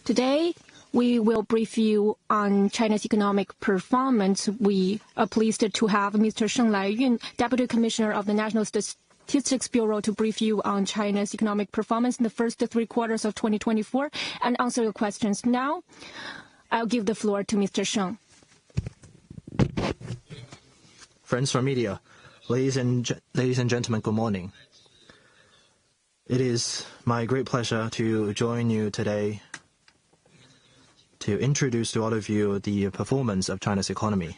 Today, we will brief you on China's economic performance. We are pleased to have Mr. Sheng Laiyun, Deputy Commissioner of the National Statistics Bureau, to brief you on China's economic performance in the first 3 quarters of 2024 and answer your questions. Now, I'll give the floor to Mr. Sheng. Friends from media, ladies and gentlemen, good morning. It is my great pleasure to join you today to introduce to all of you the performance of China's economy.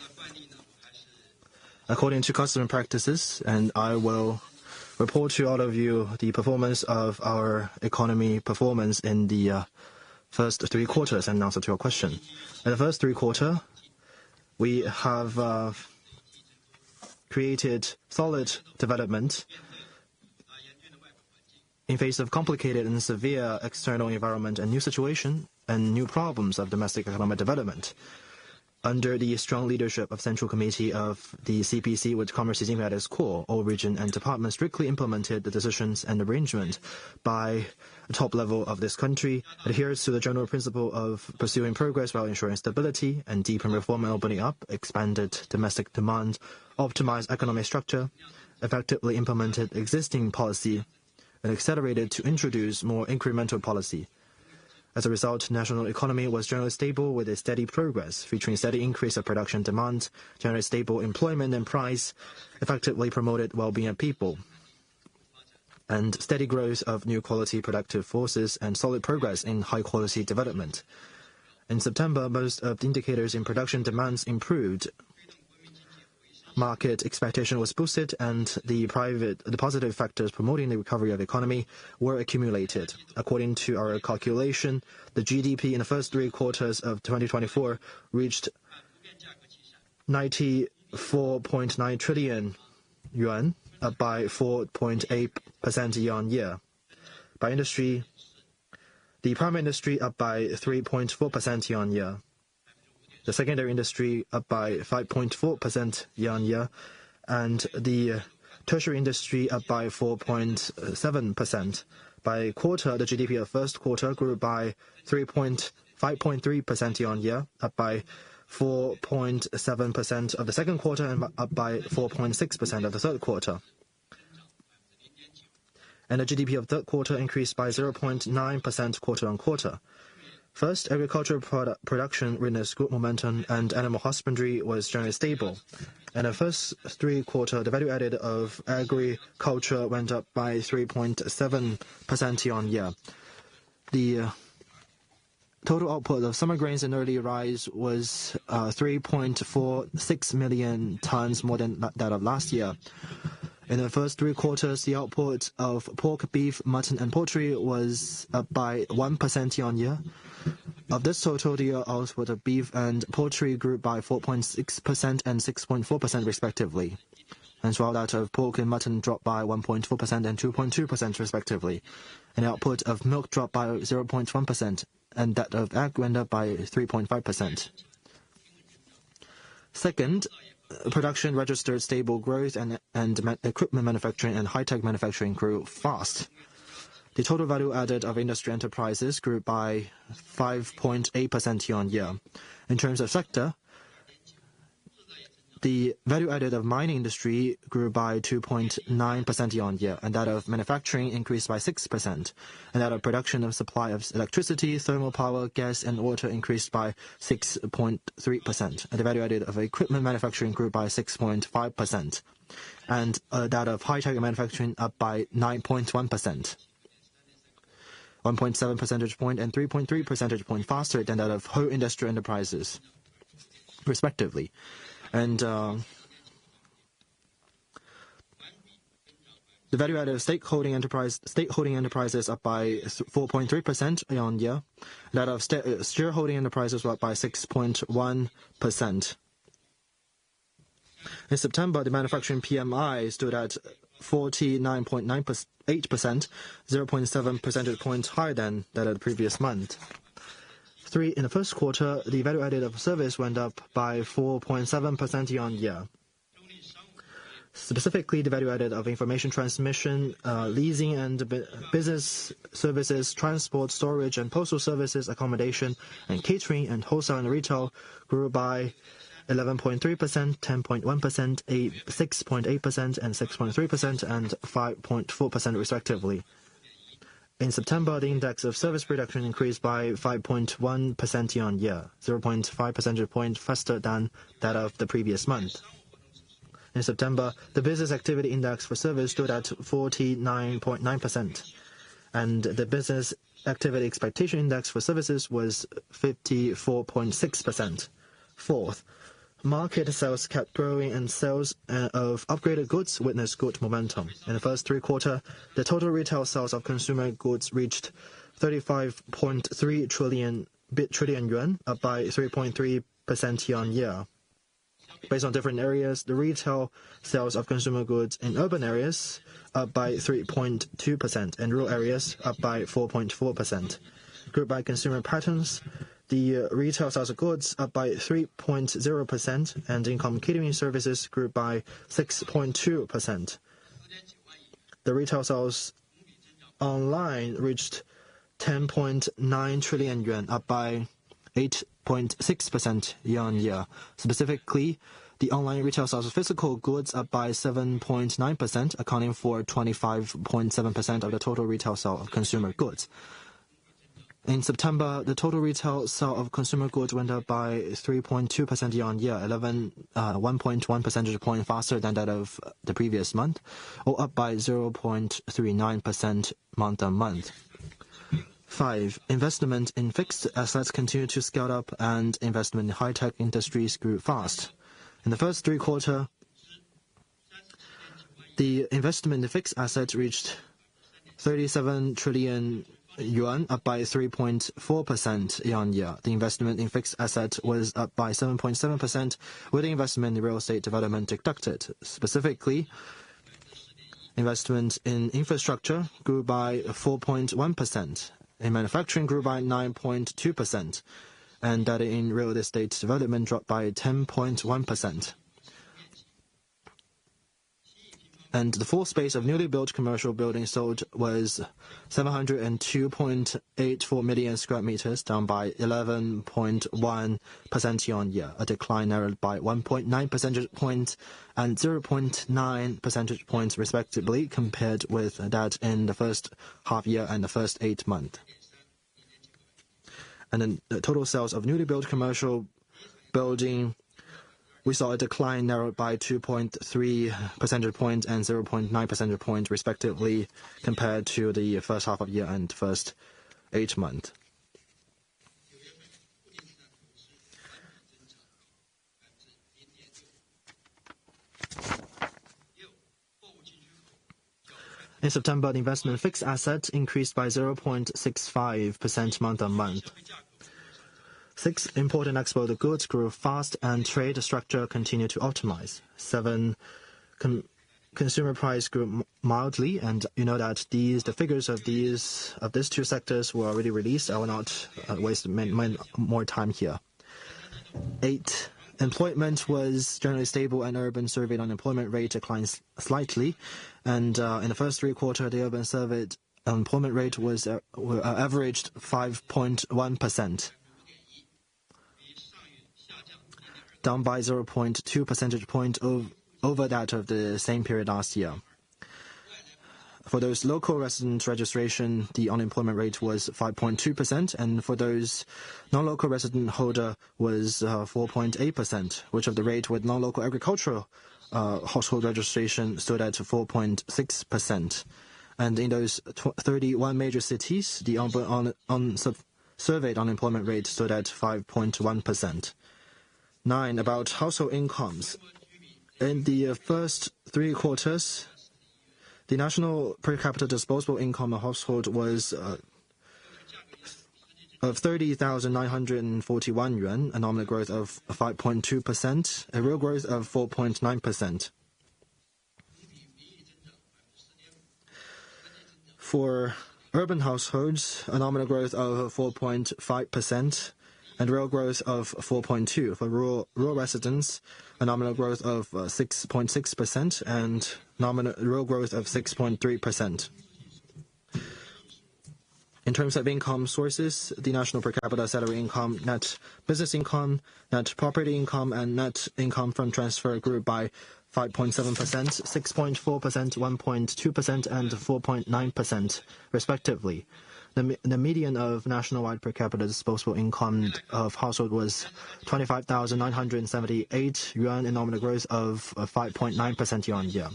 According to custom practices, and I will report to all of you the performance of our economy performance in the first 3 quarters and answer to your question. In the first 3 quarters, we have created solid development in face of complicated and severe external environment and new situation and new problems of domestic economic development. Under the strong leadership of Central Committee of the CPC, with Commerce Xi Jinping at its core, all region and departments strictly implemented the decisions and arrangement by the top level of this country, adheres to the general principle of pursuing progress while ensuring stability, and deepen reform and opening up, expanded domestic demand, optimized economic structure, effectively implemented existing policy, and accelerated to introduce more incremental policy. As a result, national economy was generally stable with a steady progress, featuring steady increase of production demand, generally stable employment and price, effectively promoted well-being of people, and steady growth of new quality productive forces and solid progress in high-quality development. In September, most of the indicators in production demands improved. Market expectation was boosted, and the positive factors promoting the recovery of the economy were accumulated. According to our calculation, the GDP in the first 3 quarters of 2024 reached 94.9 trillion yuan, up by 4.8% year-on-year. By industry, the primary industry up by 3.4% year-on-year. The secondary industry up by 5.4% year-on-year, and the tertiary industry up by 4.7%. By quarter, the GDP of first quarter grew by 5.3% year-on-year, up by 4.7% of the second quarter, and up by 4.6% of the third quarter. And the GDP of third quarter increased by 0.9% quarter-on-quarter. First, agricultural production witnessed good momentum, and animal husbandry was generally stable. In the first 3 quarters, the value added of agriculture went up by 3.7% year-on-year. The total output of summer grains and early rice was 3.46 million tons more than that of last year. In the first 3 quarters, the output of pork, beef, mutton, and poultry was up by 1% year-on-year. Of this total, the output of beef and poultry grew by 4.6% and 6.4% respectively. And while that of pork and mutton dropped by 1.4% and 2.2% respectively. And the output of milk dropped by 0.1%, and that of egg went up by 3.5%. Second, production registered stable growth, and equipment manufacturing and high-tech manufacturing grew fast. The total value added of industry enterprises grew by 5.8% year-on-year. In terms of sector, the value added of mining industry grew by 2.9% year-on-year, and that of manufacturing increased by 6%, and that of production of supply of electricity, thermal power, gas, and water increased by 6.3%, and the value added of equipment manufacturing grew by 6.5%, and that of high-tech manufacturing up by 9.1%. 1.7 percentage point and 3.3 percentage point faster than that of whole industry enterprises, respectively. And the value added of stakeholding enterprises up by 4.3% year-on-year. That of shareholding enterprises were up by 6.1%. In September, the manufacturing PMI stood at 49.8%, 0.7 percentage points higher than that of the previous month. In the first quarter, the value added of service went up by 4.7% year-on-year. Specifically, the value added of information transmission, leasing and business services, transport, storage and postal services, accommodation and catering, and wholesale and retail grew by 11.3%, 10.1%, 6.8%, and 6.3%, and 5.4% respectively. In September, the index of service production increased by 5.1% year-on-year, 0.5 percentage point faster than that of the previous month. In September, the business activity index for service stood at 49.9%, and the business activity expectation index for services was 54.6%. Fourth, market sales kept growing and sales of upgraded goods witnessed good momentum. In the first three quarters, the total retail sales of consumer goods reached 35.3 trillion yuan, up by 3.3% year-on-year. Based on different areas, the retail sales of consumer goods in urban areas up by 3.2%, and rural areas up by 4.4%. Grouped by consumer patterns, the retail sales of goods up by 3.0%, and income catering services grew by 6.2%. The retail sales online reached 10.9 trillion yuan, up by 8.6% year-on-year. Specifically, the online retail sales of physical goods up by 7.9%, accounting for 25.7% of the total retail sale of consumer goods. In September, the total retail sale of consumer goods went up by 3.2% year-on-year, 1.1 percentage point faster than that of the previous month, or up by 0.39% month-on-month. 5. Investment in fixed assets continued to scale up, and investment in high-tech industries grew fast. In the first three quarters, the investment in fixed assets reached 37 trillion yuan, up by 3.4% year-on-year. The investment in fixed assets was up by 7.7%, with the investment in real estate development deducted. Specifically, investment in infrastructure grew by 4.1%. In manufacturing grew by 9.2%, and that in real estate development dropped by 10.1%. And the floor space of newly built commercial buildings sold was 702.84 million square meters, down by 11.1% year-on-year, a decline narrowed by 1.9 percentage points and 0.9 percentage points respectively, compared with that in the first half year and the first 8 months. And then the total sales of newly built commercial building, we saw a decline narrowed by 2.3 percentage points and 0.9 percentage points respectively, compared to the first half of the year and first 8 months. In September, the investment in fixed assets increased by 0.65% month-on-month. 6. Import and export of goods grew fast, and trade structure continued to optimize. 7. Consumer price grew mildly, and you know that the figures of these two sectors were already released. I will not waste more time here. 8. Employment was generally stable, and urban surveyed unemployment rate declined slightly. And in the first three quarters, the urban surveyed unemployment rate was averaged 5.1%, down by 0.2 percentage point over that of the same period last year. For those local resident registration, the unemployment rate was 5.2%, and for those non-local resident holder was 4.8%, which of the rate with non-local agricultural household registration stood at 4.6%. And in those 31 major cities, the surveyed unemployment rate stood at 5.1%. 9. About household incomes. In the first 3 quarters, the national per capita disposable income of household was of 30,941 yuan, a nominal growth of 5.2%, a real growth of 4.9%. For urban households, a nominal growth of 4.5%, and real growth of 4.2%. For rural residents, a nominal growth of 6.6% and nominal real growth of 6.3%. In terms of income sources, the national per capita salary income, net business income, net property income, and net income from transfer grew by 5.7%, 6.4%, 1.2%, and 4.9%, respectively. The median of nationwide per capita disposable income of household was 25,978 yuan, in nominal growth of 5.9% year-on-year.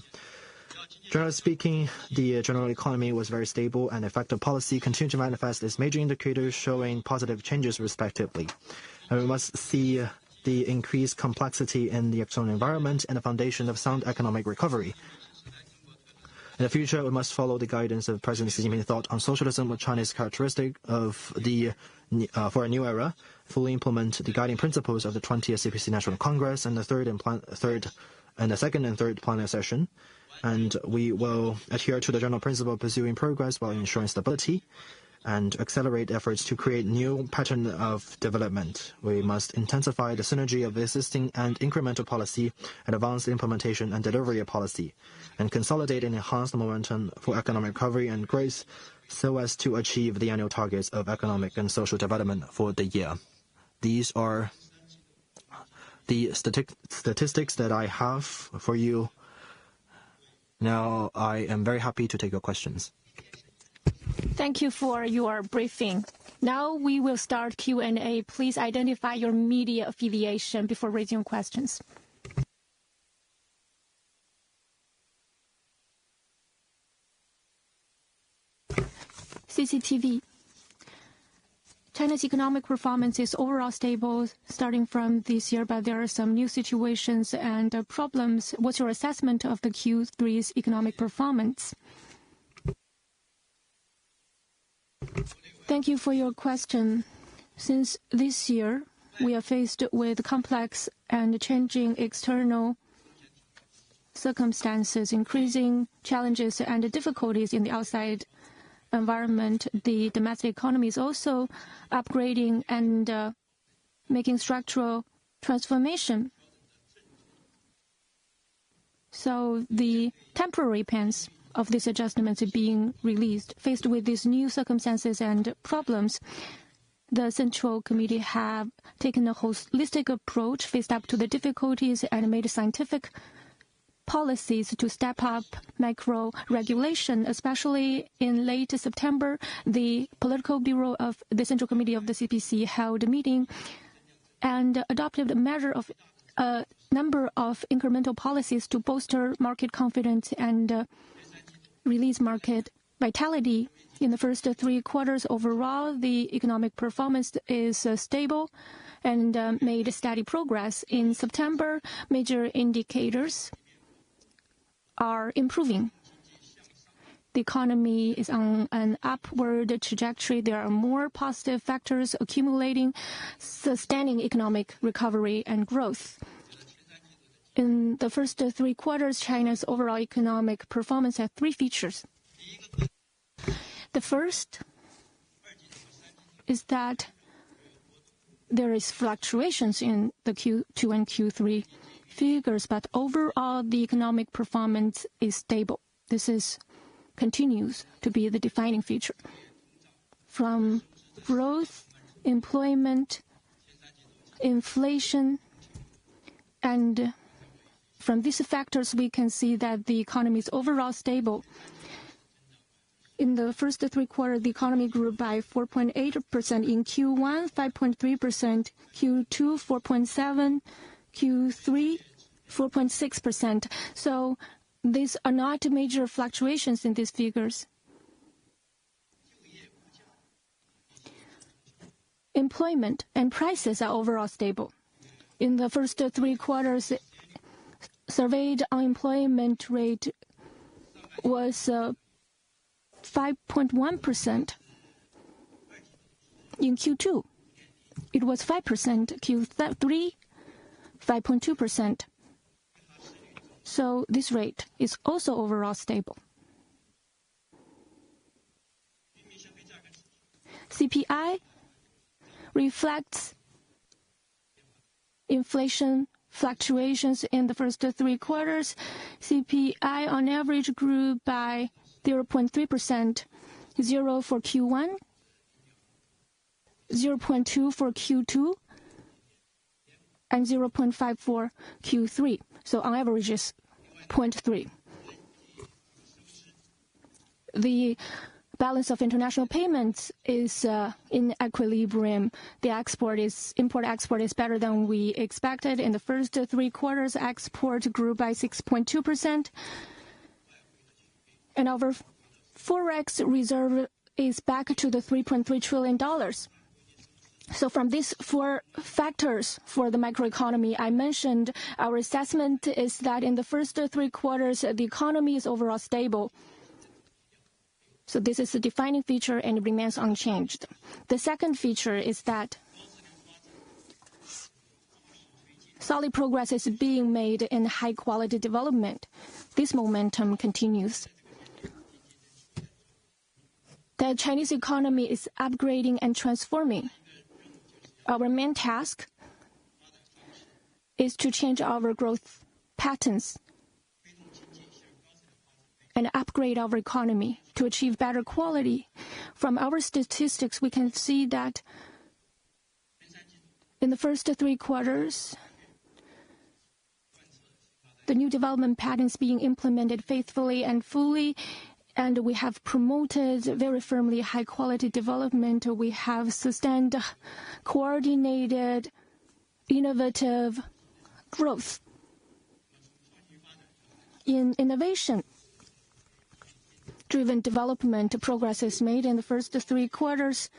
Generally speaking, the general economy was very stable, and effective policy continued to manifest its major indicators showing positive changes respectively. And we must see the increased complexity in the external environment and the foundation of sound economic recovery. In the future, we must follow the guidance of President Xi Jinping's thought on socialism with Chinese characteristic of for a new era, fully implement the guiding principles of the 20th CPC National Congress and the second and third plenary session. And we will adhere to the general principle of pursuing progress while ensuring stability and accelerate efforts to create new pattern of development. We must intensify the synergy of existing and incremental policy and advance the implementation and delivery of policy, and consolidate and enhance the momentum for economic recovery and growth so as to achieve the annual targets of economic and social development for the year. These are the statistics that I have for you. Now, I am very happy to take your questions. Thank you for your briefing. Now we will start Q&A. Please identify your media affiliation before raising your questions. CCTV. China's economic performance is overall stable starting from this year, but there are some new situations and problems. What's your assessment of the Q3's economic performance? Thank you for your question. Since this year, we are faced with complex and changing external circumstances, increasing challenges and difficulties in the outside environment. The domestic economy is also upgrading and making structural transformation. So the temporary pains of these adjustments are being released. Faced with these new circumstances and problems, the Central Committee have taken a holistic approach, faced up to the difficulties, and made scientific policies to step up macro regulation. Especially in late September, the Political Bureau of the Central Committee of the CPC held a meeting and adopted a measure of a number of incremental policies to bolster market confidence and release market vitality. In the first 3 quarters, overall, the economic performance is stable and made steady progress. In September, major indicators are improving. The economy is on an upward trajectory. There are more positive factors accumulating, sustaining economic recovery and growth. In the first 3 quarters, China's overall economic performance had 3 features. The first is that there is fluctuations in the Q2 and Q3 figures, but overall the economic performance is stable. This continues to be the defining feature. From growth, employment, inflation, and from these factors, we can see that the economy is overall stable. In the first 3 quarters, the economy grew by 4.8%. In Q1, 5.3%. Q2, 4.7%. Q3, 4.6%. So these are not major fluctuations in these figures. Employment and prices are overall stable. In the first 3 quarters, surveyed unemployment rate was 5.1%. In Q2, it was 5%. Q3, 5.2%. So this rate is also overall stable. CPI reflects inflation fluctuations in the first 3 quarters. CPI on average grew by 0.3%, 0 for Q1, 0.2 for Q2, and 0.5 for Q3. So on average is 0.3. The balance of international payments is in equilibrium. The import-export is better than we expected. In the first 3 quarters, export grew by 6.2%. And our forex reserve is back to the $3.3 trillion. So from these 4 factors for the macroeconomy I mentioned, our assessment is that in the first 3 quarters, the economy is overall stable. So this is a defining feature and it remains unchanged. The second feature is that solid progress is being made in high-quality development. This momentum continues. The Chinese economy is upgrading and transforming. Our main task is to change our growth patterns and upgrade our economy to achieve better quality. From our statistics, we can see that in the first 3 quarters, the new development patterns being implemented faithfully and fully, and we have promoted very firmly high-quality development. We have sustained coordinated, innovative growth. In innovation-driven development, progress is made in the first 3 quarters.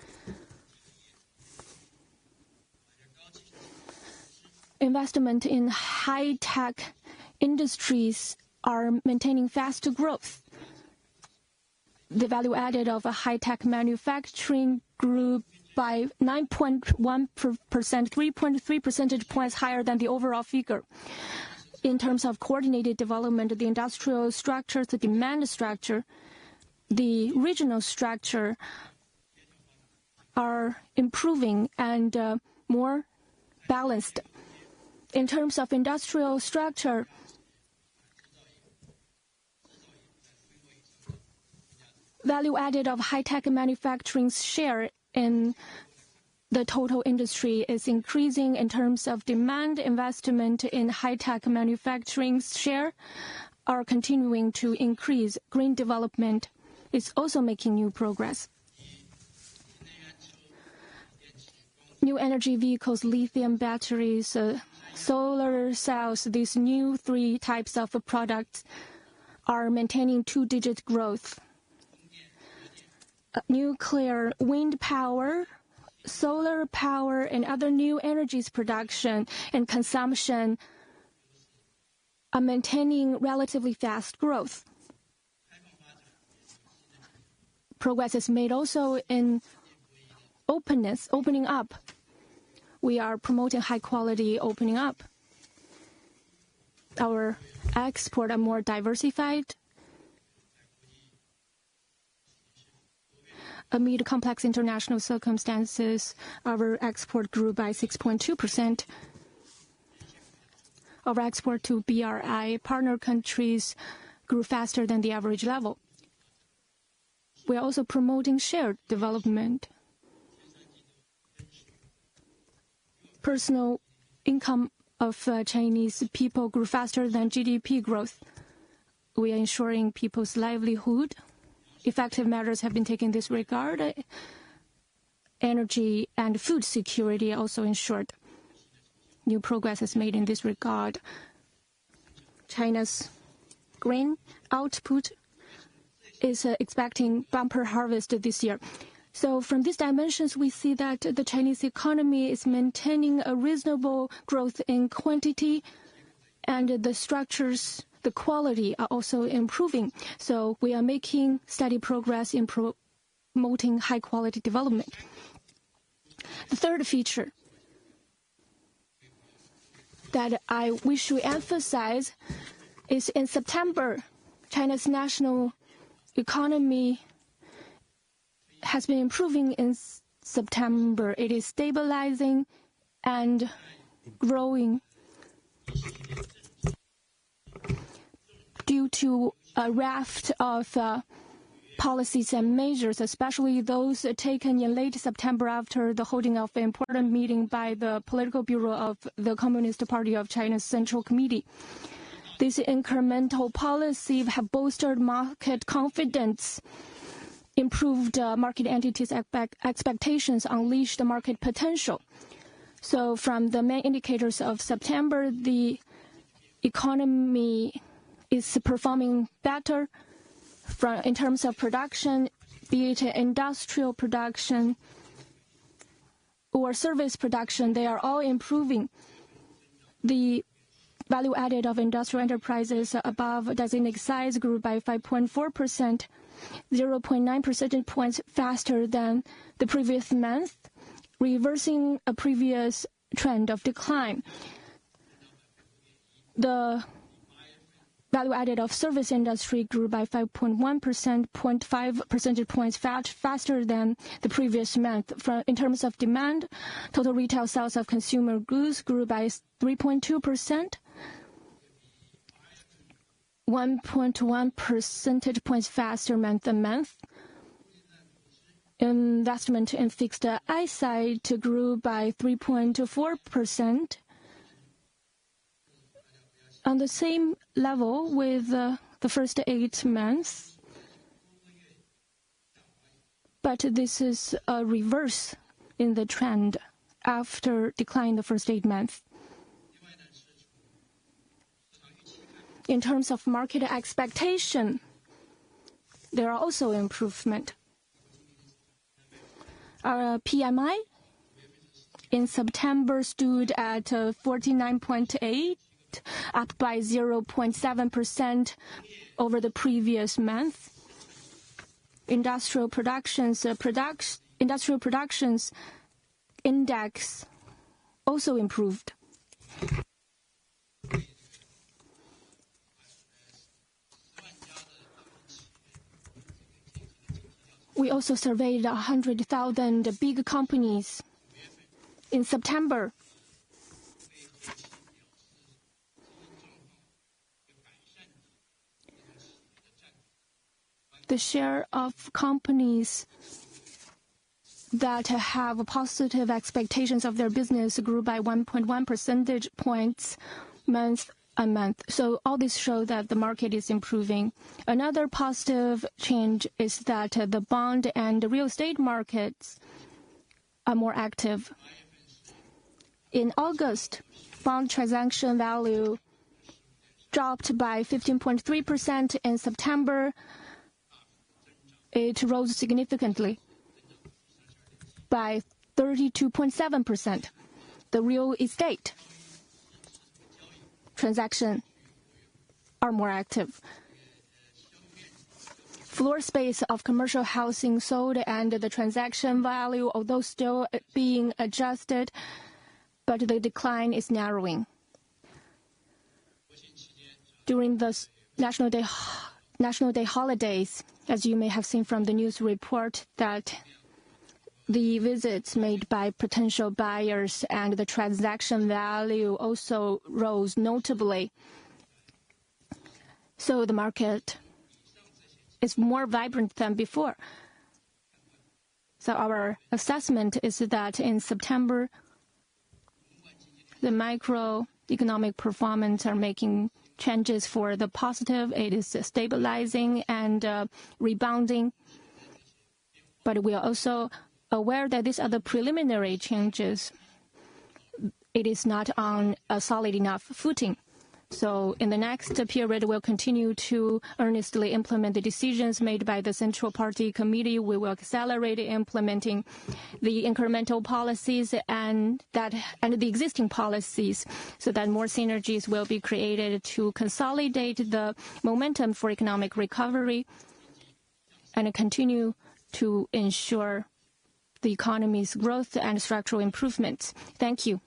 Investment in high-tech industries are maintaining fast growth. The value added of a high-tech manufacturing grew by 9.1%, 3.3 percentage points higher than the overall figure. In terms of coordinated development, the industrial structure, the demand structure, the regional structure are improving and more balanced. In terms of industrial structure, value added of high-tech manufacturing's share in the total industry is increasing. In terms of demand, investment in high-tech manufacturing's share are continuing to increase. Green development is also making new progress. New energy vehicles, lithium batteries, solar cells, these new 3 types of products are maintaining 2-digit growth. Nuclear, wind power, solar power, and other new energies production and consumption are maintaining relatively fast growth. Progress is made also in openness, opening up. We are promoting high-quality opening up. Our export are more diversified. Amid complex international circumstances, our export grew by 6.2%. Our export to BRI partner countries grew faster than the average level. We are also promoting shared development. Personal income of Chinese people grew faster than GDP growth. We are ensuring people's livelihood. Effective measures have been taken in this regard. Energy and food security also ensured. New progress is made in this regard. China's grain output is expecting bumper harvest this year. So from these dimensions, we see that the Chinese economy is maintaining a reasonable growth in quantity, and the structures, the quality are also improving. So we are making steady progress in promoting high-quality development. The third feature that I wish to emphasize is in September, China's national economy has been improving in September. It is stabilizing and growing due to a raft of policies and measures, especially those taken in late September after the holding of an important meeting by the Political Bureau of the Communist Party of China's Central Committee. This incremental policy have bolstered market confidence, improved market entities' expectations, unleashed the market potential. So from the main indicators of September, the economy is performing better in terms of production, be it industrial production or service production. They are all improving. The value added of industrial enterprises above designated size grew by 5.4%, 0.9 percentage points faster than the previous month, reversing a previous trend of decline. The value added of service industry grew by 5.1%, 0.5 percentage points faster than the previous month. In terms of demand, total retail sales of consumer goods grew by 3.2%, 1.1 percentage points faster month-on-month. Investment in fixed asset grew by 3.4%. On the same level with the first 8 months. But this is a reverse in the trend after decline the first 8 months. In terms of market expectation, there are also improvement. Our PMI in September stood at 49.8. Up by 0.7% over the previous month. Industrial productions index also improved. We also surveyed 100,000 big companies in September. The share of companies that have positive expectations of their business grew by 1.1 percentage points month-on-month. So all this shows that the market is improving. Another positive change is that the bond and real estate markets are more active. In August, bond transaction value dropped by 15.3%. In September, it rose significantly by 32.7%. The real estate transactions are more active. Floor space of commercial housing sold and the transaction value, although still being adjusted, but the decline is narrowing. During the National Day holidays, as you may have seen from the news report, that the visits made by potential buyers and the transaction value also rose notably. So the market is more vibrant than before. So our assessment is that in September, the microeconomic performance are making changes for the positive. It is stabilizing and rebounding. But we are also aware that these are the preliminary changes. It is not on a solid enough footing. So in the next period, we'll continue to earnestly implement the decisions made by the Central Party Committee. We will accelerate implementing the incremental policies and the existing policies so that more synergies will be created to consolidate the momentum for economic recovery and continue to ensure the economy's growth and structural improvements. Thank you.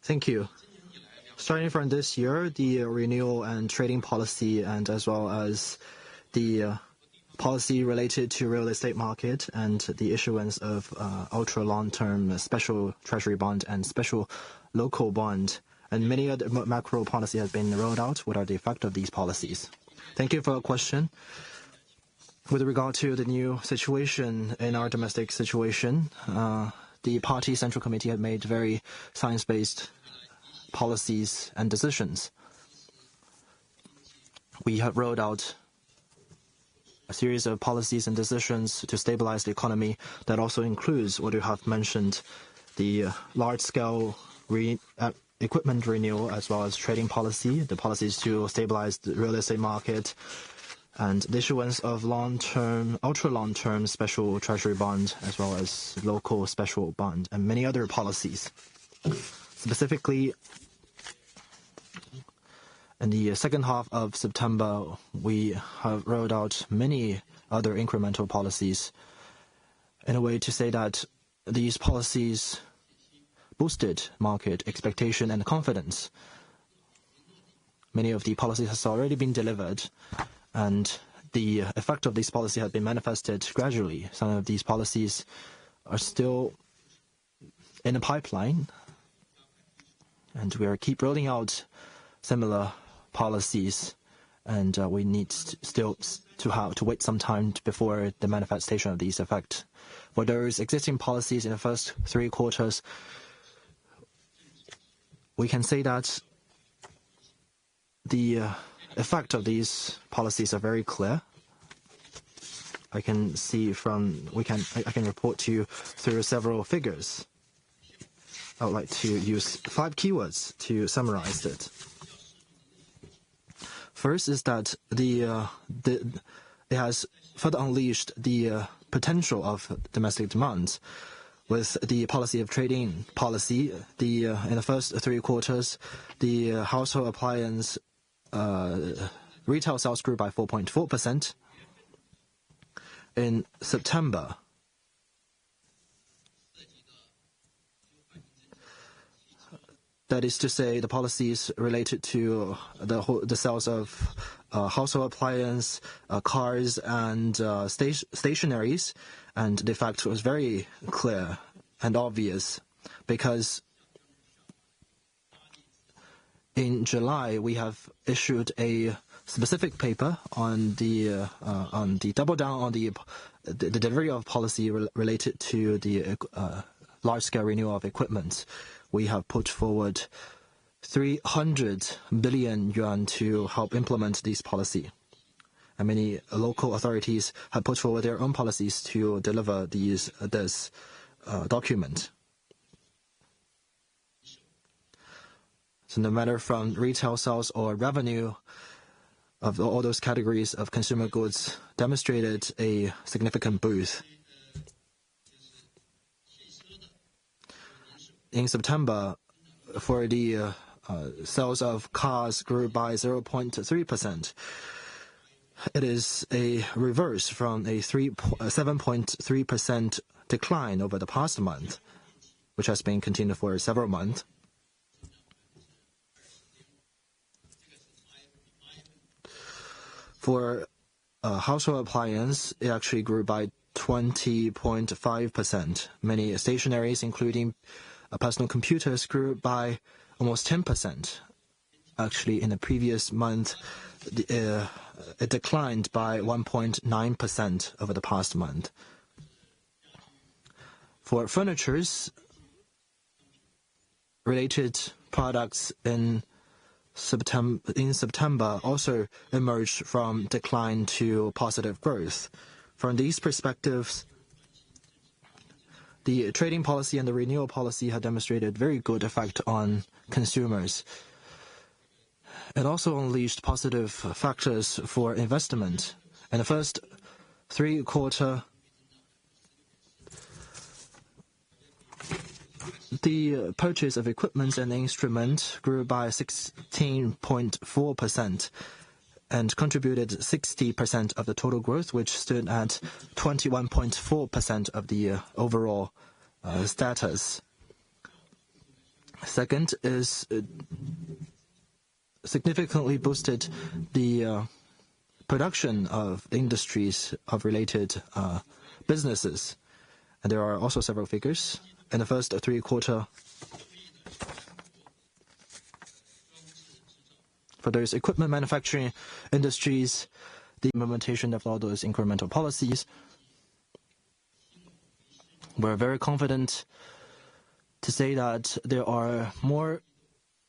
Thank you. Starting from this year, the renewal and trading policy and as well as the policy related to real estate market and the issuance of ultra long-term special treasury bond and special local bond, and many other macro policy has been rolled out. What are the effect of these policies? Thank you for your question. With regard to the new situation in our domestic situation, the Party Central Committee had made very science-based policies and decisions. We have rolled out a series of policies and decisions to stabilize the economy that also includes what you have mentioned, the large-scale equipment renewal as well as trading policy, the policies to stabilize the real estate market, and the issuance of long-term, ultra-long-term special treasury bond as well as local special bond and many other policies. Specifically, in the second half of September, we have rolled out many other incremental policies in a way to say that these policies boosted market expectation and confidence. Many of the policies have already been delivered, and the effect of this policy has been manifested gradually. Some of these policies are still in the pipeline, and we are keep rolling out similar policies, and we need still to wait some time before the manifestation of these effects. For those existing policies in the first 3 quarters, we can say that the effect of these policies are very clear. I can report to you through several figures. I would like to use 5 keywords to summarize it. First is that it has further unleashed the potential of domestic demand. With the policy of trading policy, in the first 3 quarters, the household appliance retail sales grew by 4.4%. In September, that is to say, the policies related to the sales of household appliance, cars, and stationaries, and the fact was very clear and obvious, because in July we have issued a specific paper on the double down on the delivery of policy related to the large-scale renewal of equipment. We have put forward 300 billion yuan to help implement this policy. And many local authorities have put forward their own policies to deliver this document. So no matter from retail sales or revenue of all those categories of consumer goods demonstrated a significant boost. In September, for the sales of cars grew by 0.3%. It is a reverse from a 7.3% decline over the past month, which has been continued for several months. For household appliance, it actually grew by 20.5%. Many stationaries, including personal computers, grew by almost 10%. Actually, in the previous month, it declined by 1.9% over the past month. For furnitures, related products in September also emerged from decline to positive growth. From these perspectives, the trading policy and the renewal policy have demonstrated very good effect on consumers. It also unleashed positive factors for investment. In the first 3 quarters, the purchase of equipment and instruments grew by 16.4% and contributed 60% of the total growth, which stood at 21.4% of the overall status. Second is significantly boosted the production of the industries of related businesses. And there are also several figures. In the first 3 quarters, for those equipment manufacturing industries, the implementation of all those incremental policies, we're very confident to say that there are more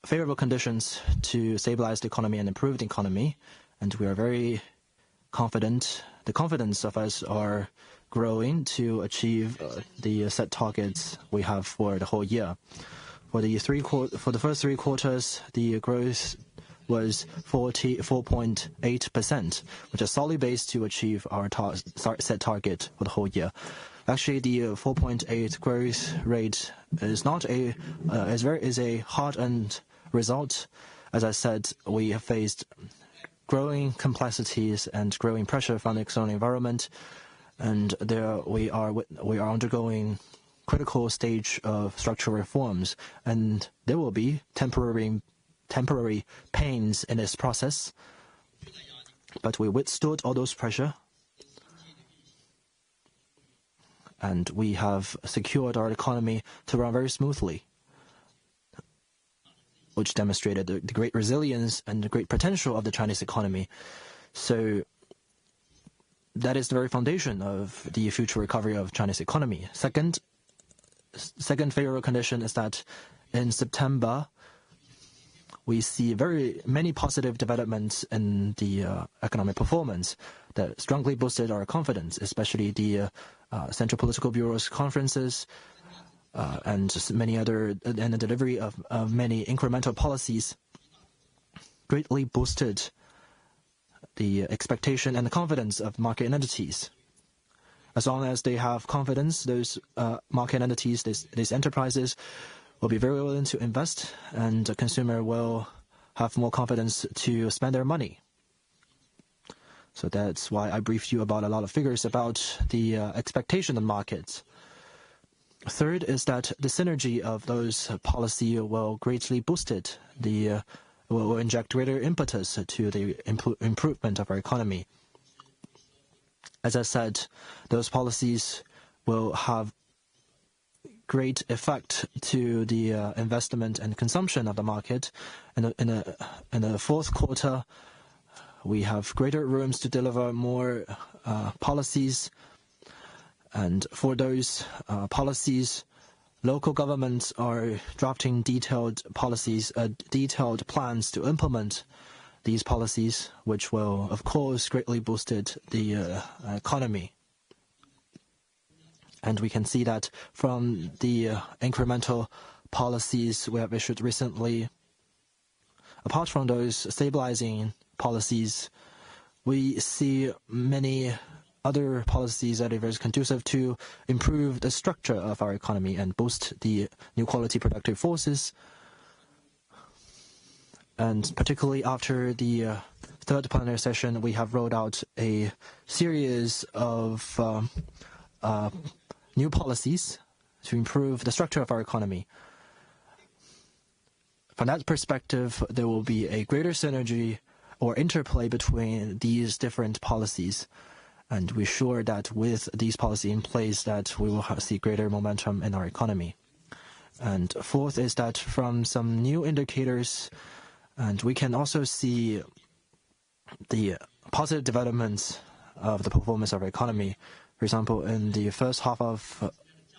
favorable conditions to stabilize the economy and improve the economy. And we are very confident. The confidence of us are growing to achieve the set targets we have for the whole year. For the first 3 quarters, the growth was 4.8%, which is solidly based to achieve our set target for the whole year. Actually, the 4.8 growth rate is not a hard-earned result. As I said, we have faced growing complexities and growing pressure from the external environment, and there we are undergoing critical stage of structural reforms, and there will be temporary pains in this process. But we withstood all those pressure, and we have secured our economy to run very smoothly, which demonstrated the great resilience and the great potential of the Chinese economy. So that is the very foundation of the future recovery of Chinese economy. Second favorable condition is that in September, we see very many positive developments in the economic performance that strongly boosted our confidence, especially the Central Political Bureau's conferences, and the delivery of many incremental policies greatly boosted the expectation and the confidence of market entities. As long as they have confidence, those market entities, these enterprises, will be very willing to invest, and the consumer will have more confidence to spend their money. So that's why I briefed you about a lot of figures about the expectation of markets. Third is that the synergy of those policy will greatly boost it. Will inject greater impetus to the improvement of our economy. As I said, those policies will have great effect to the investment and consumption of the market. In the fourth quarter, we have greater rooms to deliver more policies. And for those policies, local governments are drafting detailed plans to implement these policies, which will, of course, greatly boosted the economy. And we can see that from the incremental policies we have issued recently. Apart from those stabilizing policies, we see many other policies that are very conducive to improve the structure of our economy and boost the new quality productive forces. And particularly after the third plenary session, we have rolled out a series of new policies to improve the structure of our economy. From that perspective, there will be a greater synergy or interplay between these different policies. And we're sure that with these policies in place, that we will see greater momentum in our economy. And fourth is that from some new indicators, and we can also see the positive developments of the performance of our economy. For example, in the first half of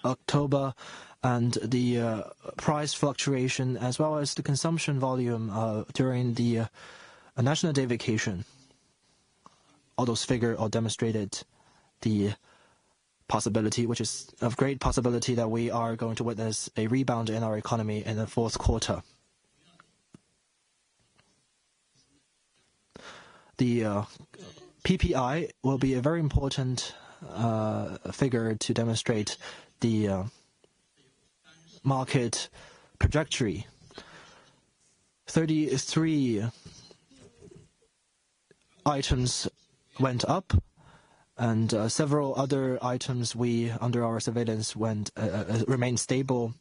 October, and the price fluctuation as well as the consumption volume during the National Day vacation. All those figures all demonstrated the possibility, which is of great possibility, that we are going to witness a rebound in our economy in the fourth quarter. The PPI will be a very important figure to demonstrate the market trajectory. 33 items went up, and several other items under our surveillance remained stable.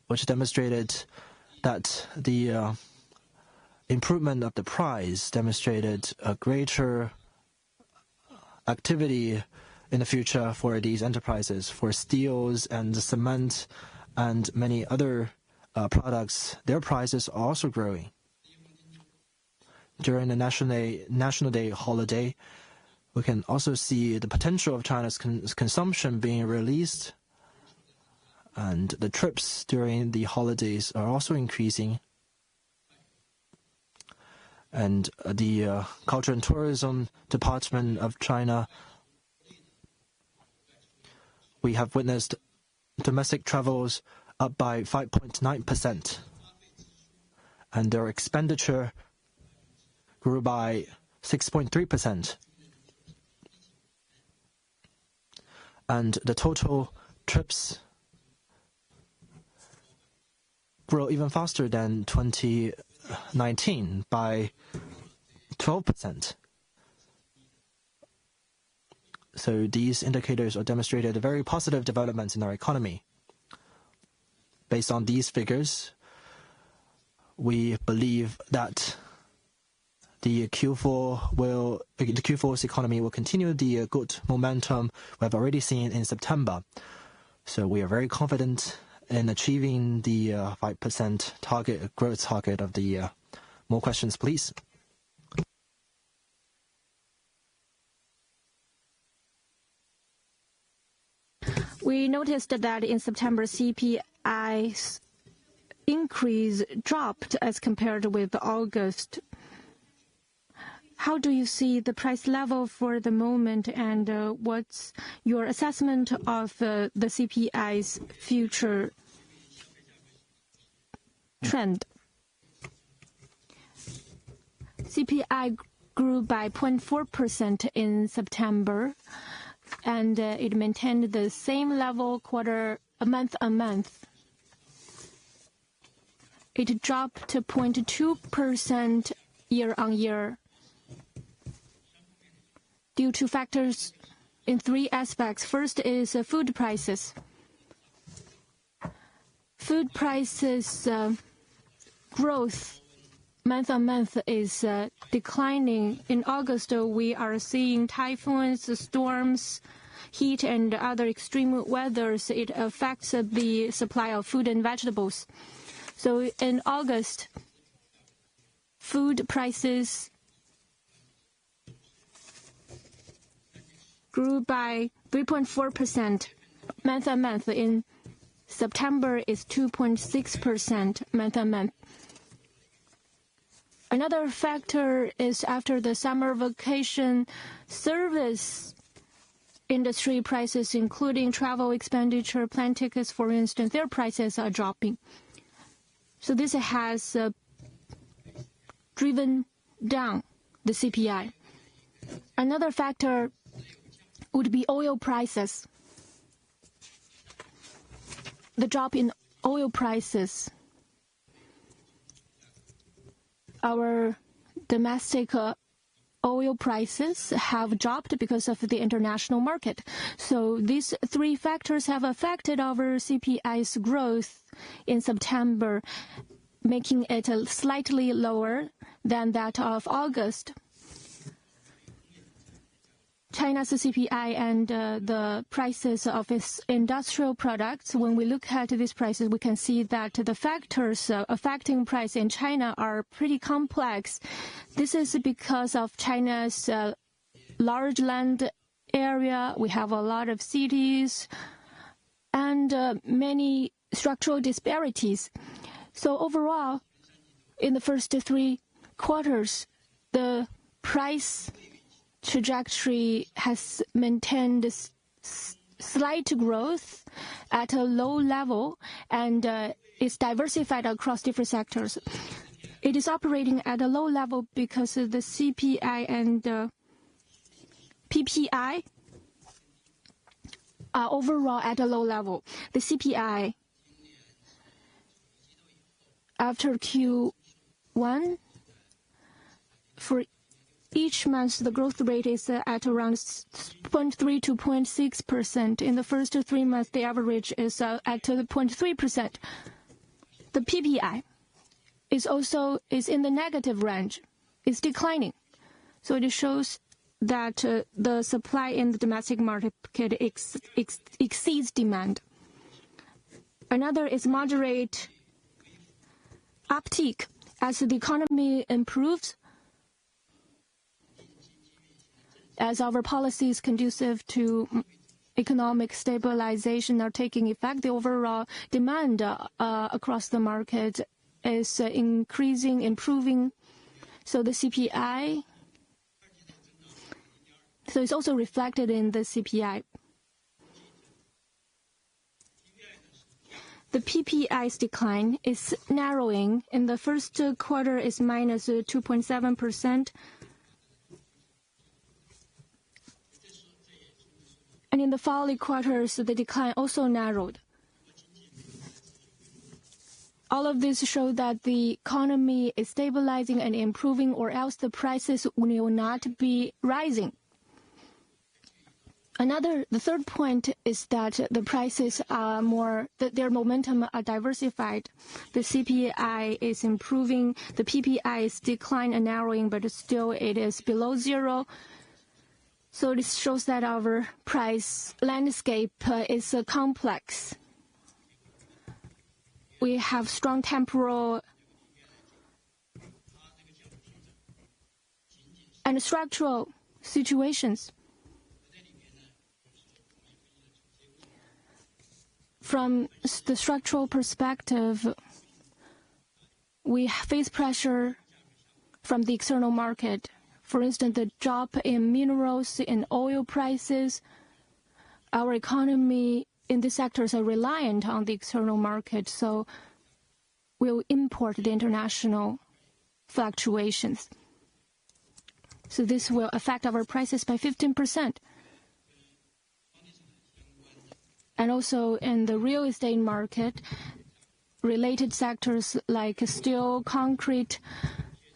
Which demonstrated that the improvement of the price demonstrated a greater activity in the future for these enterprises. For steels and cement and many other products, their prices are also growing. During the National Day holiday, we can also see the potential of China's consumption being released, and the trips during the holidays are also increasing. And the Culture and Tourism Department of China, we have witnessed domestic travels up by 5.9%, and their expenditure grew by 6.3%. And the total trips grow even faster than 2019 by 12%. So these indicators are demonstrated a very positive developments in our economy. Based on these figures, we believe that the Q4's economy will continue the good momentum we have already seen in September. So we are very confident in achieving the 5% growth target of the year. More questions, please. We noticed that in September, CPI's increase dropped as compared with August. How do you see the price level for the moment, and what's your assessment of the CPI's future trend? CPI grew by 0.4% in September, and it maintained the same level month on month. It dropped to 0.2% year on year, due to factors in three aspects. First is food prices. Food prices growth month on month is declining. In August, we are seeing typhoons, storms, heat, and other extreme weathers. It affects the supply of food and vegetables. So in August, food prices grew by 3.4% month on month. In September, it's 2.6% month on month. Another factor is after the summer vacation, service industry prices, including travel expenditure, plane tickets, for instance, their prices are dropping. So this has driven down the CPI. Another factor would be oil prices. The drop in oil prices. Our domestic oil prices have dropped because of the international market. So these three factors have affected our CPI's growth in September, making it slightly lower than that of August. China's CPI and the prices of its industrial products, when we look at these prices, we can see that the factors affecting price in China are pretty complex. This is because of China's large land area. We have a lot of cities and many structural disparities. So overall, in the first 3 quarters, the price trajectory has maintained slight growth at a low level, and is diversified across different sectors. It is operating at a low level because of the CPI and PPI are overall at a low level. The CPI after Q1, for each month, the growth rate is at around 0.3 to 0.6%. In the first 3 months, the average is at 0.3%. The PPI, is in the negative range. It's declining. So it shows that the supply in the domestic market exceeds demand. Another is moderate uptick. As the economy improves, as our policies conducive to economic stabilization are taking effect, the overall demand across the market is increasing, improving. So the CPI, so it's also reflected in the CPI. The PPI's decline is narrowing. In the first quarter, it's minus 2.7%. And in the following quarters, the decline also narrowed. All of this show that the economy is stabilizing and improving, or else the prices will not be rising. The third point is that the prices are their momentum are diversified. The CPI is improving, the PPI is decline and narrowing, but still it is below zero. So this shows that our price landscape is complex. We have strong temporal and structural situations. From the structural perspective, we face pressure from the external market. For instance, the drop in minerals and oil prices. Our economy in these sectors are reliant on the external market, so we'll import the international fluctuations. So this will affect our prices by 15%. And also in the real estate market, related sectors like steel, concrete,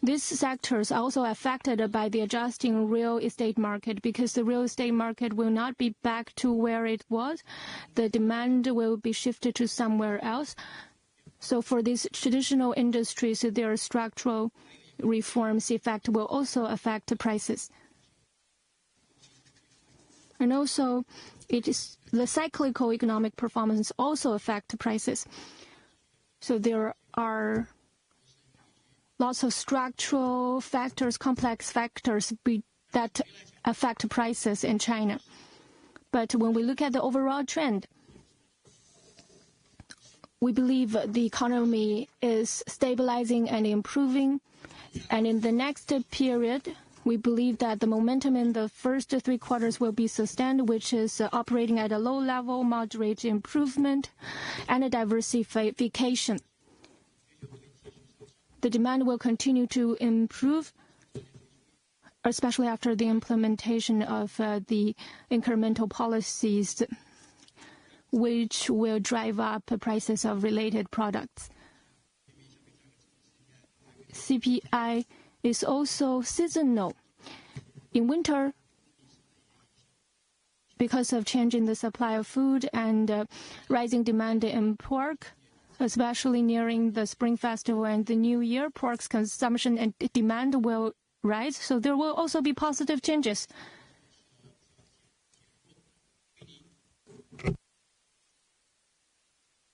these sectors are also affected by the adjusting real estate market, because the real estate market will not be back to where it was. The demand will be shifted to somewhere else. So for these traditional industries, their structural reforms effect will also affect the prices. And also, the cyclical economic performance also affect prices. So there are lots of structural factors, complex factors that affect prices in China. But when we look at the overall trend, we believe the economy is stabilizing and improving. And in the next period, we believe that the momentum in the first 3 quarters will be sustained, which is operating at a low level, moderate improvement, and a diversification. The demand will continue to improve, especially after the implementation of the incremental policies, which will drive up prices of related products. CPI is also seasonal. In winter, because of change in the supply of food and rising demand in pork, especially nearing the Spring Festival and the New Year, pork's consumption and demand will rise, so there will also be positive changes.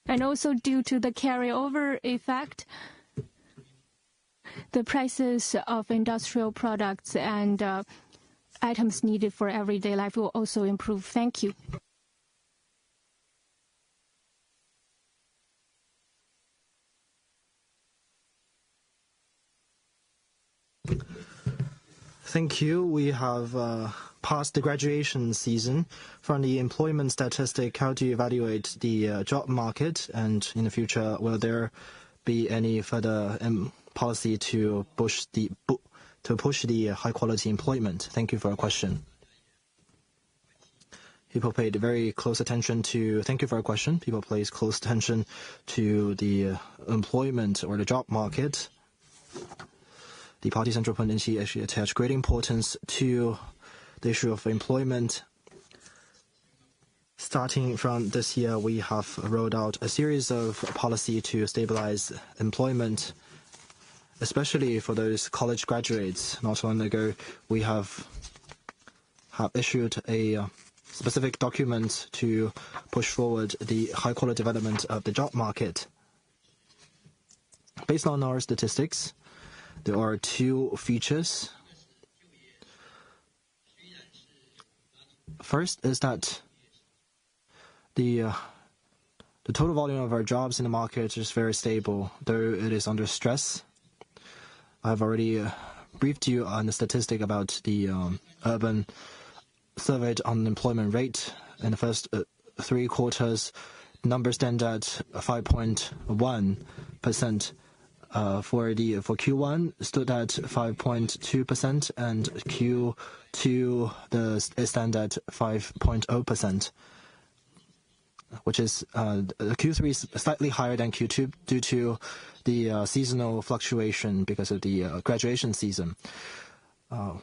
And also due to the carryover effect, the prices of industrial products and items needed for everyday life will also improve. Thank you. Thank you. We have passed the graduation season. From the employment statistic, how do you evaluate the job market? And in the future, will there be any further policy to push the high-quality employment? Thank you for your question. People paid very close attention to. Thank you for your question. People place close attention to the employment or the job market. The Party Central Committee actually attached great importance to the issue of employment. Starting from this year, we have rolled out a series of policies to stabilize employment. especially for those college graduates. Not long ago, we have issued a specific document to push forward the high-quality development of the job market. Based on our statistics, there are two features. First is that the total volume of our jobs in the market is very stable, though it is under stress. I've already briefed you on the statistic about the urban surveyed unemployment rate. In the first 3 quarters, numbers stand at 5.1%. For Q1 stood at 5.2%, and Q2 it stand at 5.0%, which is Q3 is slightly higher than Q2 due to the seasonal fluctuation because of the graduation season. So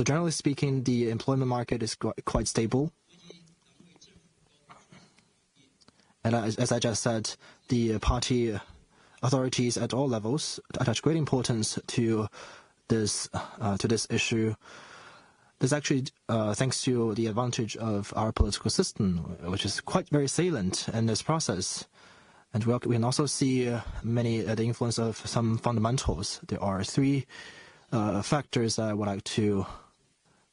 generally speaking, the employment market is quite stable. And as I just said, the party authorities at all levels attach great importance to this issue. This actually thanks to the advantage of our political system, which is quite very salient in this process. And we can also see the influence of some fundamentals. There are 3 factors that I would like to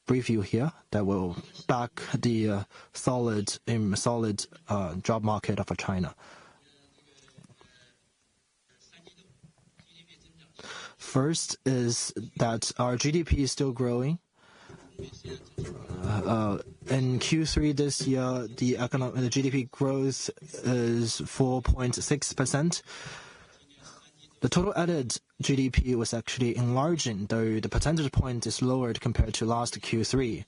brief you here that will back the solid job market of China. First is that our GDP is still growing. In Q3 this year, the GDP growth is 4.6%. The total added GDP was actually enlarging, though the percentage point is lowered compared to last Q3.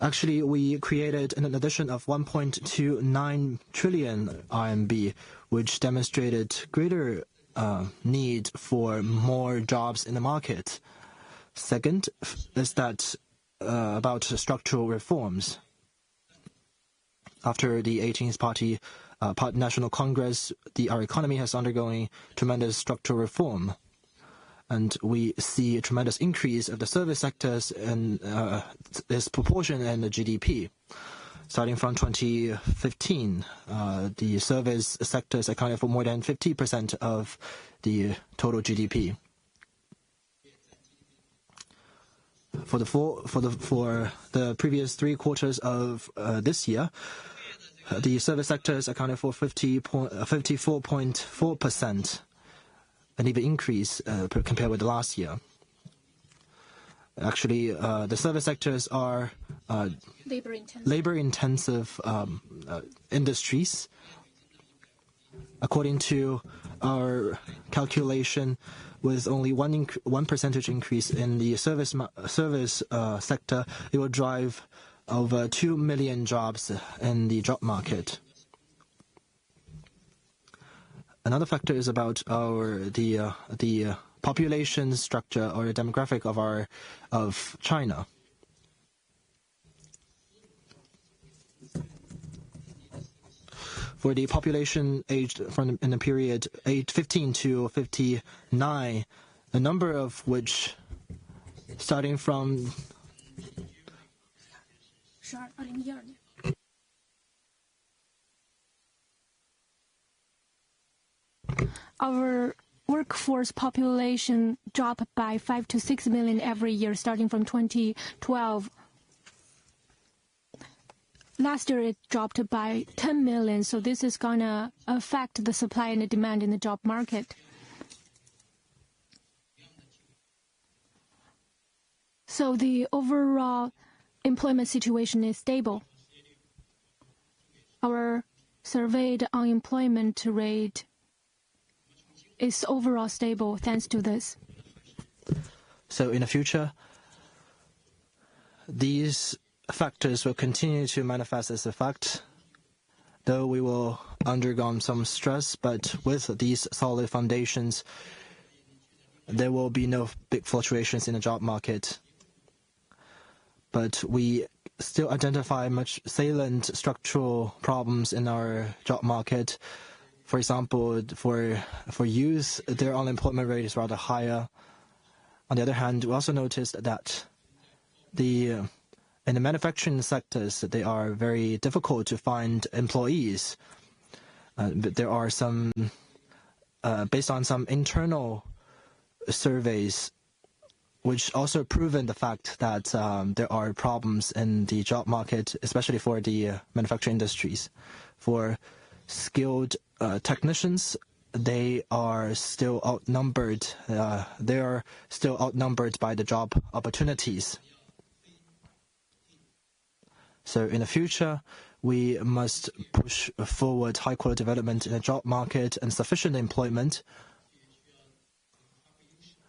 Actually, we created an addition of 1.29 trillion RMB, which demonstrated greater need for more jobs in the market. Second is that about structural reforms. After the 18th Party National Congress, our economy has undergone tremendous structural reform. And we see a tremendous increase of the service sectors and its proportion in the GDP. Starting from 2015, the service sectors accounted for more than 50% of the total GDP. For the previous 3 quarters of this year, the service sectors accounted for 54.4%, an even increase compared with last year. Actually, the service sectors are labor-intensive industries. According to our calculation, with only 1% increase in the service sector, it will drive over 2 million jobs in the job market. Another factor is about the population structure or the demographic of China. For the population aged in the period 15 to 59, the number of which starting from our workforce population dropped by 5 to 6 million every year starting from 2012. Last year it dropped by 10 million, so this is gonna affect the supply and the demand in the job market. So the overall employment situation is stable. Our surveyed unemployment rate is overall stable thanks to this. So in the future, these factors will continue to manifest as a fact, though we will undergo some stress, but with these solid foundations, there will be no big fluctuations in the job market. But we still identify much salient structural problems in our job market. For example, for youth, their unemployment rate is rather higher. On the other hand, we also noticed that in the manufacturing sectors, they are very difficult to find employees. But there are some, based on some internal surveys, which also proven the fact that there are problems in the job market, especially for the manufacturing industries. For skilled technicians, they are still outnumbered. They are still outnumbered by the job opportunities. So in the future, we must push forward high-quality development in the job market and sufficient employment.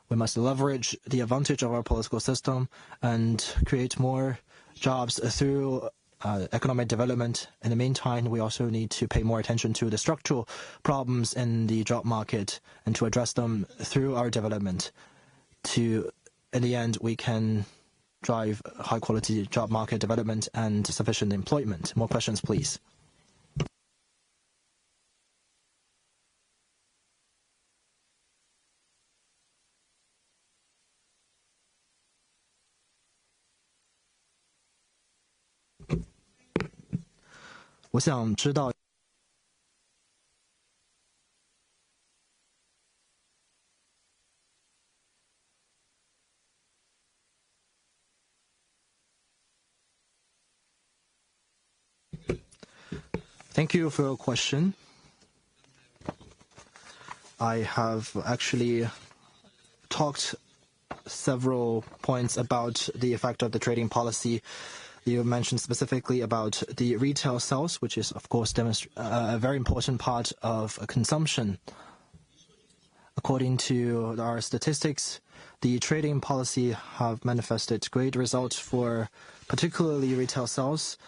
We must leverage the advantage of our political system and create more jobs through economic development. In the meantime, we also need to pay more attention to the structural problems in the job market and to address them through our development. In the end, we can drive high-quality job market development and sufficient employment. More questions, please. Thank you for your question. I have actually talked several points about the effect of the trading policy. You mentioned specifically about the retail sales, which is, of course, a very important part of consumption. According to our statistics, the trading policy have manifested great results for particularly retail sales.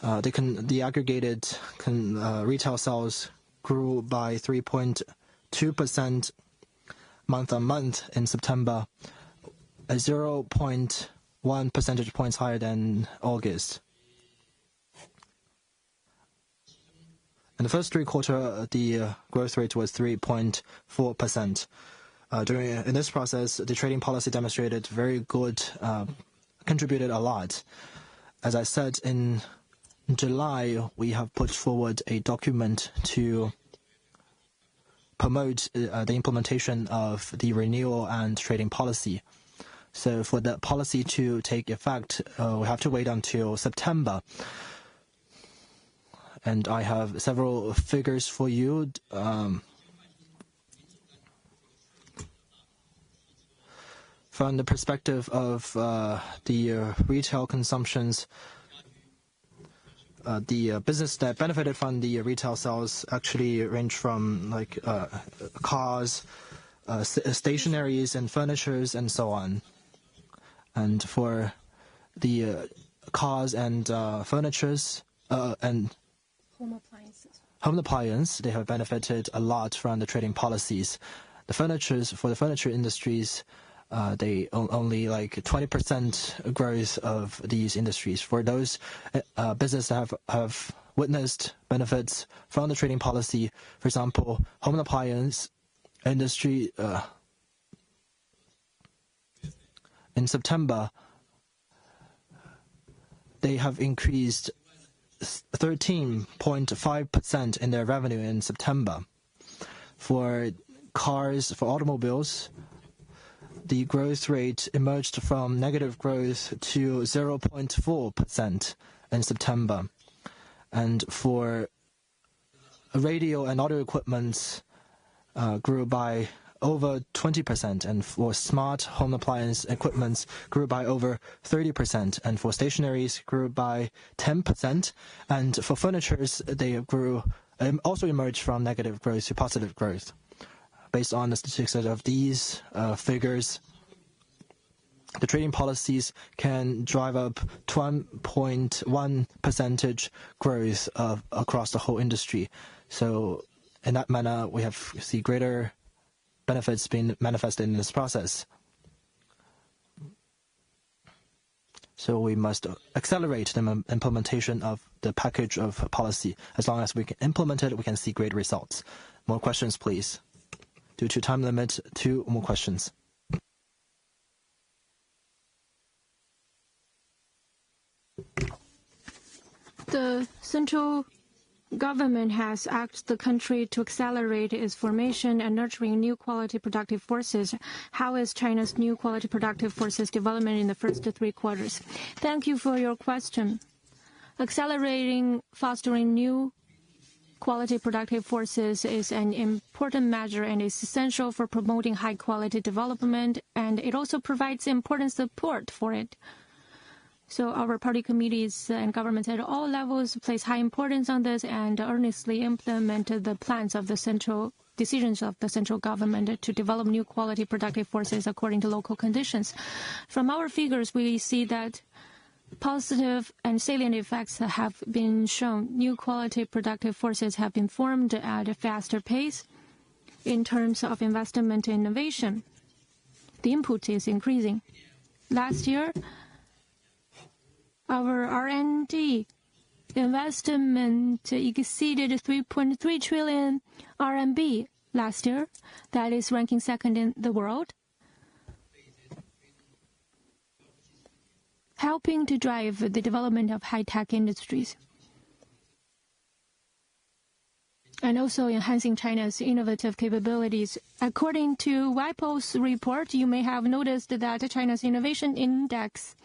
The aggregated retail sales grew by 3.2% month-on-month in September, 0.1 percentage points higher than August. In the first three quarters, the growth rate was 3.4%. In this process, the trading policy demonstrated very good, contributed a lot. As I said, in July, we have put forward a document to promote the implementation of the renewal and trading policy. So for the policy to take effect, we have to wait until September. And I have several figures for you. From the perspective of the retail consumptions, the business that benefited from the retail sales actually range from like cars, stationaries and furnitures and so on. And for the cars and furnitures and home appliance, they have benefited a lot from the trading policies. For the furniture industries, they only like 20% growth of these industries. For those businesses that have witnessed benefits from the trading policy, for example, home appliance industry, in September, they have increased 13.5% in their revenue in September. For cars, for automobiles, the growth rate emerged from negative growth to 0.4% in September. And for radio and audio equipment, grew by over 20%, and for smart home appliance equipments grew by over 30%, and for stationaries grew by 10%, and for furnitures they grew also emerged from negative growth to positive growth. Based on the statistics of these figures, the trading policies can drive up 1.1 percentage growth across the whole industry. So in that manner, we have see greater benefits being manifested in this process. So we must accelerate the implementation of the package of policy. As long as we can implement it, we can see great results. More questions, please. Due to time limit, 2 more questions. The central government has asked the country to accelerate its formation and nurturing new quality productive forces. How is China's new quality productive forces development in the first 3 quarters? Thank you for your question. Accelerating, fostering new quality productive forces is an important measure and is essential for promoting high-quality development, and it also provides important support for it. So our party committees and governments at all levels place high importance on this and earnestly implement the plans of the central decisions of the central government to develop new quality productive forces according to local conditions. From our figures, we see that positive and salient effects have been shown. New quality productive forces have been formed at a faster pace. In terms of investment and innovation, the input is increasing. Last year, our R&D investment exceeded 3.3 trillion RMB last year. That is ranking second in the world, helping to drive the development of high-tech industries and also enhancing China's innovative capabilities. According to WIPO's report, you may have noticed that China's innovation index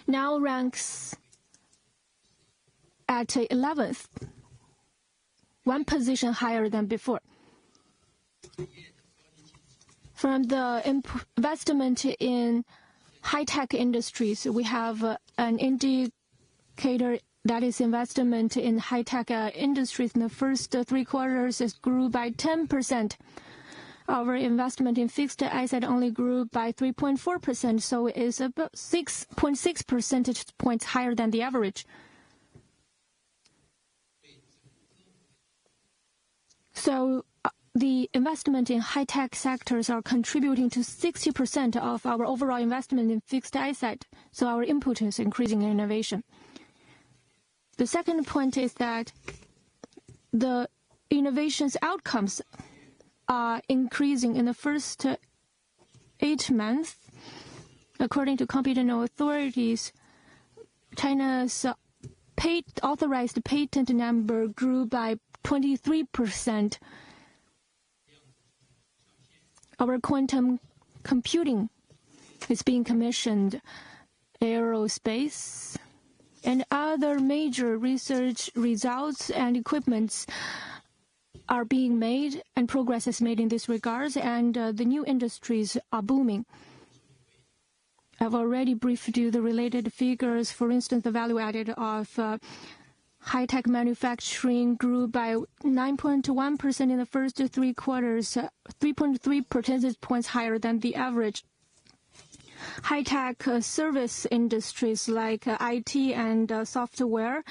now ranks at 11th, 1 position higher than before. From the investment in high-tech industries, we have an indicator that is investment in high-tech industries in the first 3 quarters grew by 10%. Our investment in fixed asset only grew by 3.4%, so it is about 6.6 percentage points higher than the average. So the investment in high-tech sectors are contributing to 60% of our overall investment in fixed asset, so our input is increasing in innovation. The second point is that the innovation's outcomes are increasing in the first 8 months. According to competent authorities, China's authorized patent number grew by 23%. Our quantum computing is being commissioned, aerospace, and other major research results and equipments are being made, and progress is made in this regard, and the new industries are booming. I've already briefed you the related figures. For instance, the value added of high-tech manufacturing grew by 9.1% in the first 3 quarters, 3.3 percentage points higher than the average. High-tech service industries like IT and software,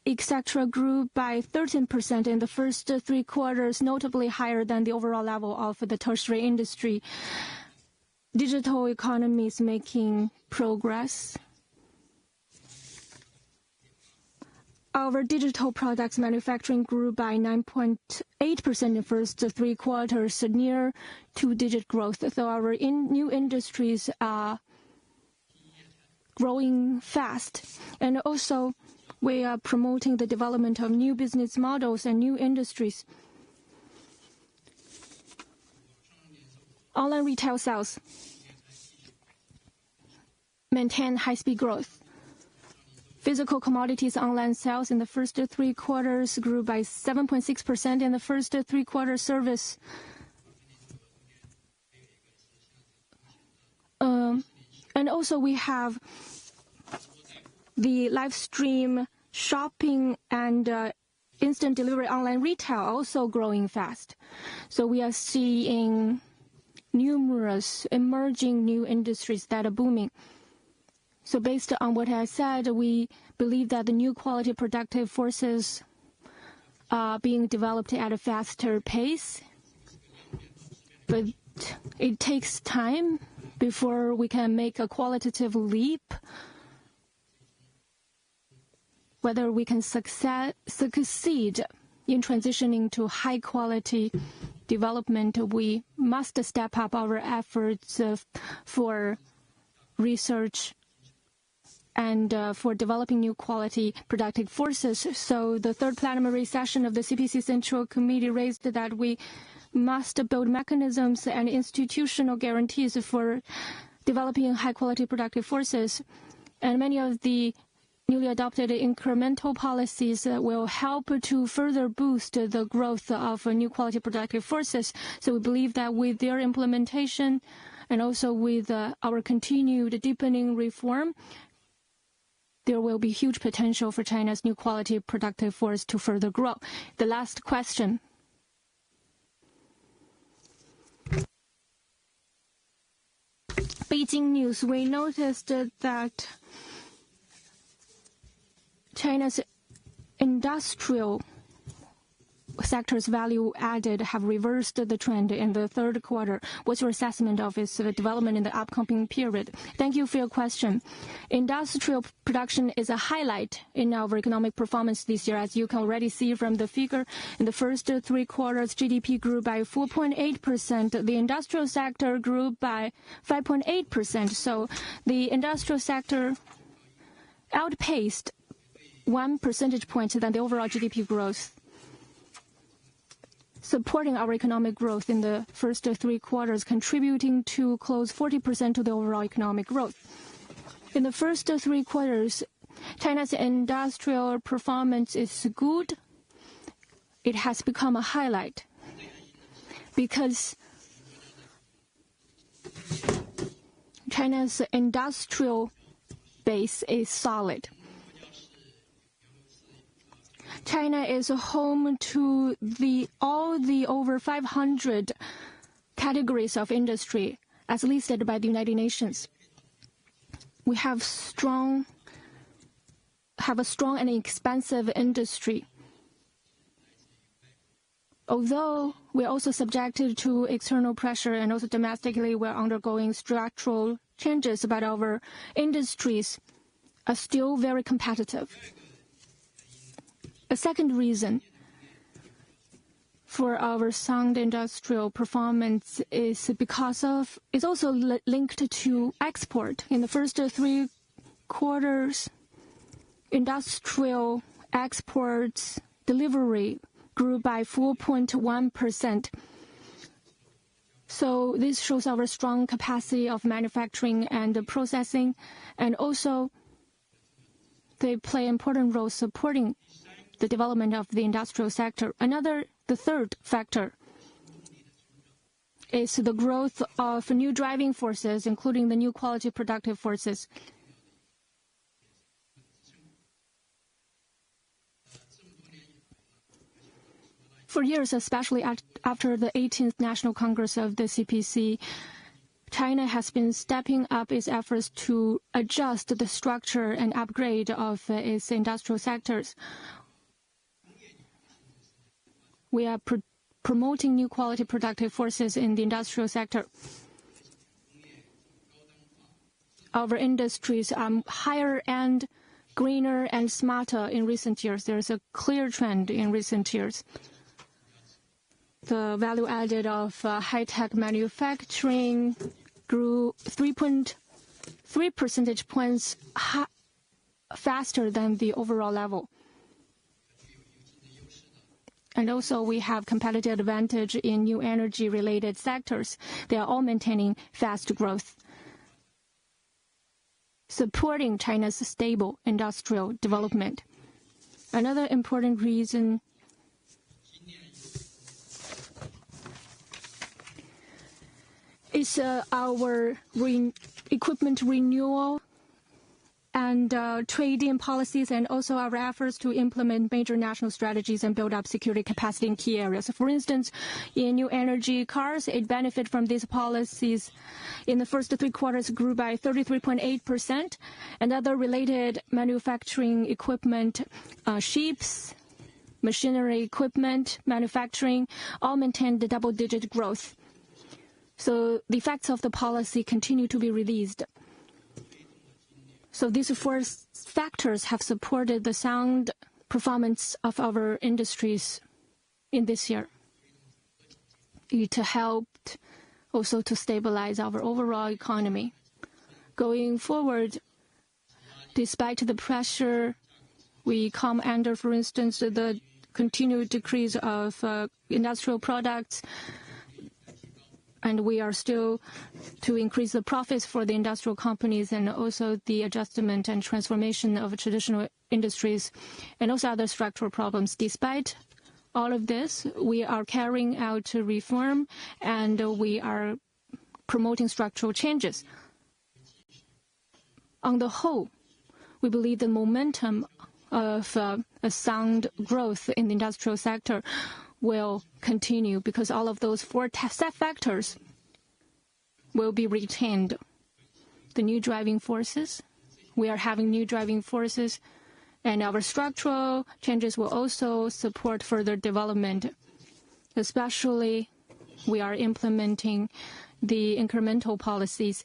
etc., grew by 13% in the first 3 quarters, notably higher than the overall level of the tertiary industry. Digital economy is making progress. Our digital products manufacturing grew by 9.8% in the first 3 quarters, near 2-digit growth. So our new industries are growing fast. And also, we are promoting the development of new business models and new industries. Online retail sales maintain high-speed growth. Physical commodities online sales in the first 3 quarters grew by 7.6% in the first 3 quarters. Service and also we have the live stream shopping and instant delivery online retail also growing fast. So we are seeing numerous emerging new industries that are booming. So based on what I said, we believe that the new quality productive forces are being developed at a faster pace. But it takes time before we can make a qualitative leap. Whether we can succeed in transitioning to high-quality development, we must step up our efforts for research and for developing new quality productive forces. So the third plenary session of the CPC Central Committee raised that we must build mechanisms and institutional guarantees for developing high-quality productive forces. And many of the newly adopted incremental policies will help to further boost the growth of new quality productive forces. So we believe that with their implementation and also with our continued deepening reform, there will be huge potential for China's new quality productive force to further grow. The last question. Beijing news. We noticed that China's industrial sector's value added have reversed the trend in the third quarter. What's your assessment of its development in the upcoming period? Thank you for your question. Industrial production is a highlight in our economic performance this year. As you can already see from the figure, in the first 3 quarters, GDP grew by 4.8%. The industrial sector grew by 5.8%. So the industrial sector outpaced 1 percentage point than the overall GDP growth, supporting our economic growth in the first 3 quarters, contributing to close 40% to the overall economic growth. In the first 3 quarters, China's industrial performance is good. It has become a highlight because China's industrial base is solid. China is home to all the over 500 categories of industry as listed by the United Nations. We have a strong and expansive industry. Although we're also subjected to external pressure and also domestically we're undergoing structural changes, but our industries are still very competitive. A second reason for our sound industrial performance is also linked to export. In the first 3 quarters, industrial exports delivery grew by 4.1%. So this shows our strong capacity of manufacturing and processing, and also they play an important role supporting the development of the industrial sector. The third factor is the growth of new driving forces, including the new quality productive forces. For years, especially after the 18th National Congress of the CPC, China has been stepping up its efforts to adjust the structure and upgrade of its industrial sectors. We are promoting new quality productive forces in the industrial sector. Our industries are higher end, greener and smarter in recent years. There's a clear trend in recent years. The value added of high-tech manufacturing grew 3.3 percentage points faster than the overall level. And also we have competitive advantage in new energy-related sectors. They are all maintaining fast growth, supporting China's stable industrial development. Another important reason is our equipment renewal and trade-in policies, and also our efforts to implement major national strategies and build up security capacity in key areas. For instance, in new energy cars, it benefit from these policies. In the first 3 quarters, grew by 33.8%, and other related manufacturing equipment, ships, machinery equipment, manufacturing, all maintained the double-digit growth. So the effects of the policy continue to be released. So these four factors have supported the sound performance of our industries in this year. It helped also to stabilize our overall economy. Going forward, despite the pressure we come under, for instance, the continued decrease of industrial products, and we are still to increase the profits for the industrial companies, and also the adjustment and transformation of traditional industries, and also other structural problems. Despite all of this, we are carrying out reform, and we are promoting structural changes. On the whole, we believe the momentum of a sound growth in the industrial sector will continue because all of those four factors will be retained. The new driving forces, we are having new driving forces, and our structural changes will also support further development. Especially, we are implementing the incremental policies.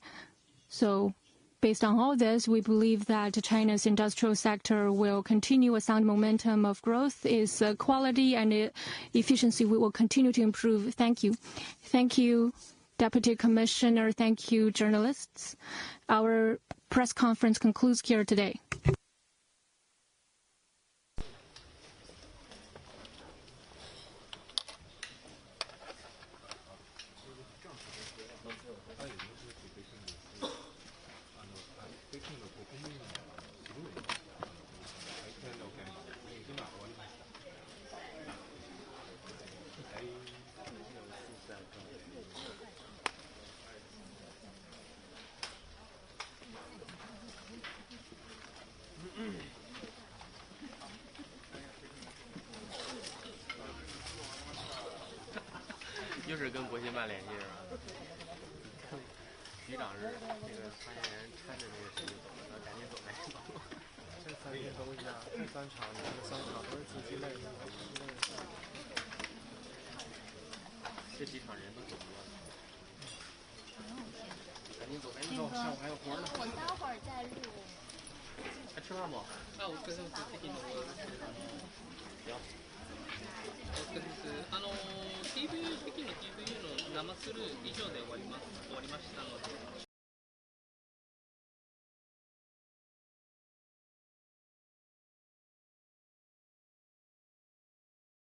So, based on all this, we believe that China's industrial sector will continue a sound momentum of growth. Its quality and efficiency we will continue to improve. Thank you. Thank you, Deputy Commissioner. Thank you, journalists. Our press conference concludes here today. TV 北京の TVU の生スルー以上で終わりましたので。